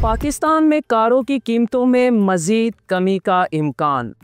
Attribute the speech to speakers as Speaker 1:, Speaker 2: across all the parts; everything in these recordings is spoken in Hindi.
Speaker 1: पाकिस्तान में कारों की कीमतों में मजीद कमी का इम्कान।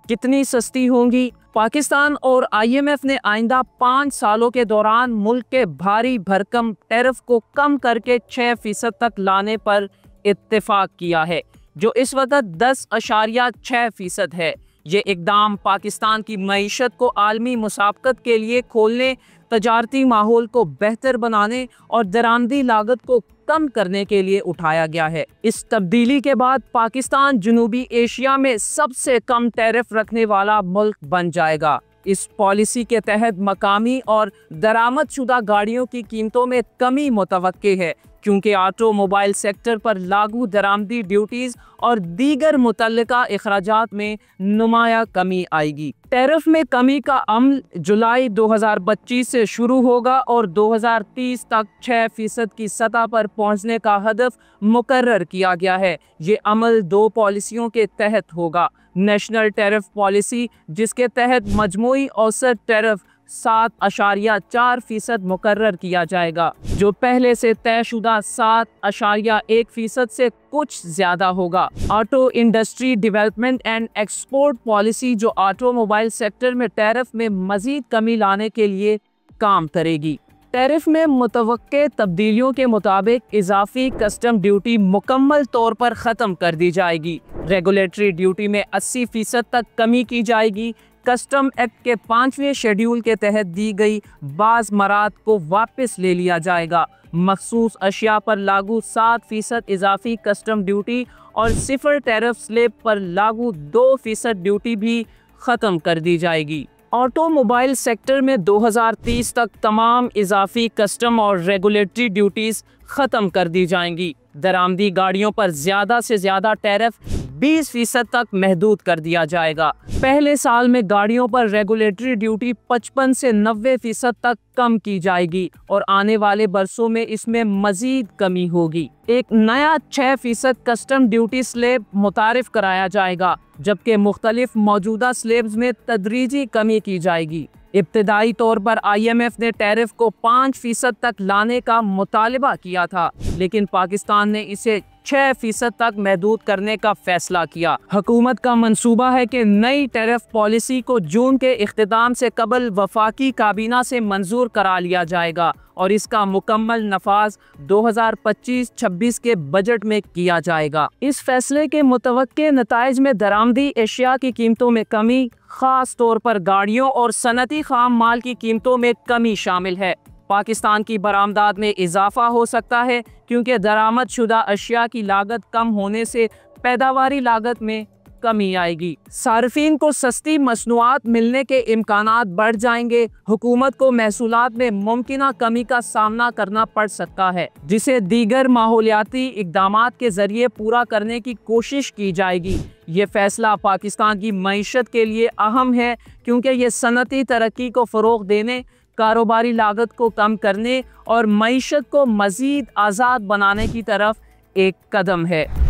Speaker 1: कितनी सस्ती होंगी? पाकिस्तान और IMF ने आइंदा 5 सालों के दौरान मुल्क के भारी भरकम टैरिफ को कम करके 6% तक लाने पर इत्तेफाक किया है, जो इस वक्त 10.6% है। ये इकदाम पाकिस्तान की मईशत को आलमी मुसाबकत के लिए खोलने, तजारती माहौल को बेहतर बनाने और दरामदी लागत को कम करने के लिए उठाया गया है। इस तब्दीली के बाद पाकिस्तान जनूबी एशिया में सबसे कम टैरिफ रखने वाला मुल्क बन जाएगा। इस पॉलिसी के तहत मकामी और दरामदशुदा गाड़ियों की कीमतों में कमी मुतवक्के है, क्योंकि ऑटोमोबाइल सेक्टर पर लागू दरामदी ड्यूटीज और दीगर मुतल्लिका अखराजात में नुमाया कमी आएगी। टैरिफ में कमी का अमल जुलाई 2025 से शुरू होगा और 2030 तक 6% की सतह पर पहुंचने का हदफ मुकर्रर किया गया है। ये अमल 2 पॉलिसियों के तहत होगा। नेशनल टैरिफ पॉलिसी, जिसके तहत मजमूई औसत टैरिफ 7.4% मुकर्रर किया जाएगा, जो पहले से तयशुदा 7.1% से कुछ ज्यादा होगा। Auto industry development and export policy, जो ऑटोमोबाइल सेक्टर में टैरिफ में मजीद कमी लाने के लिए काम करेगी। टैरिफ में मुतवक्के तब्दीलियों के मुताबिक इजाफी कस्टम ड्यूटी मुकम्मल तौर पर ख़त्म कर दी जाएगी। रेगुलेटरी ड्यूटी में 80% तक कमी की जाएगी। कस्टम एक्ट के 5वें शेड्यूल के तहत दी गई बाज़ मराद को वापस ले लिया जाएगा। मखसूस अशिया पर लागू 7% इजाफी कस्टम ड्यूटी और 0 टैरिफ स्लैब पर लागू 2% ड्यूटी भी ख़त्म कर दी जाएगी। ऑटोमोबाइल सेक्टर में 2030 तक तमाम इजाफी कस्टम और रेगुलेटरी ड्यूटीज़ ख़त्म कर दी जाएंगी। दरामदी गाड़ियों पर ज़्यादा से ज़्यादा टैरिफ 20% तक महदूद कर दिया जाएगा। पहले साल में गाड़ियों पर रेगुलेटरी ड्यूटी 55 से 90% तक कम की जाएगी और आने वाले बरसों में इसमें मजीद कमी होगी। एक नया 6% कस्टम ड्यूटी स्लैब मुतारिफ कराया जाएगा, जबकि मुख्तलिफ मौजूदा स्लैब्स में तदरीजी कमी की जाएगी। इब्तदाई तौर पर IMF ने टैरिफ को 5% तक लाने का मुतालबा किया था, लेकिन पाकिस्तान ने इसे 6% तक महदूद करने का फैसला किया। हुकूमत का मंसूबा है कि नई टैरिफ पॉलिसी को जून के इख्तिताम से कबल वफाकी काबीना से मंजूर करा लिया जाएगा और इसका मुकम्मल नफाज 2025-26 के बजट में किया जाएगा। इस फैसले के मुतवक्के नताइज में दरामदी एशिया की कीमतों में कमी, खास तौर पर गाड़ियों और सनती खाम माल की कीमतों में कमी शामिल है। पाकिस्तान की बरामदात में इजाफा हो सकता है, क्योंकि दरामदशुदा अशिया की लागत कम होने से पैदावारी लागत में कमी आएगी। सार्फिन को सस्ती मसनूआत मिलने के इम्कानात बढ़ जाएंगे। हुकूमत को महसूलात में मुमकिना कमी का सामना करना पड़ सकता है, जिसे दीगर माहौलियाती इकदामात के जरिए पूरा करने की कोशिश की जाएगी। ये फैसला पाकिस्तान की मईशत के लिए अहम है, क्योंकि ये सनती तरक्की को फ़रोग़ देने, कारोबारी लागत को कम करने और मईशत को मज़ीद आज़ाद बनाने की तरफ एक कदम है।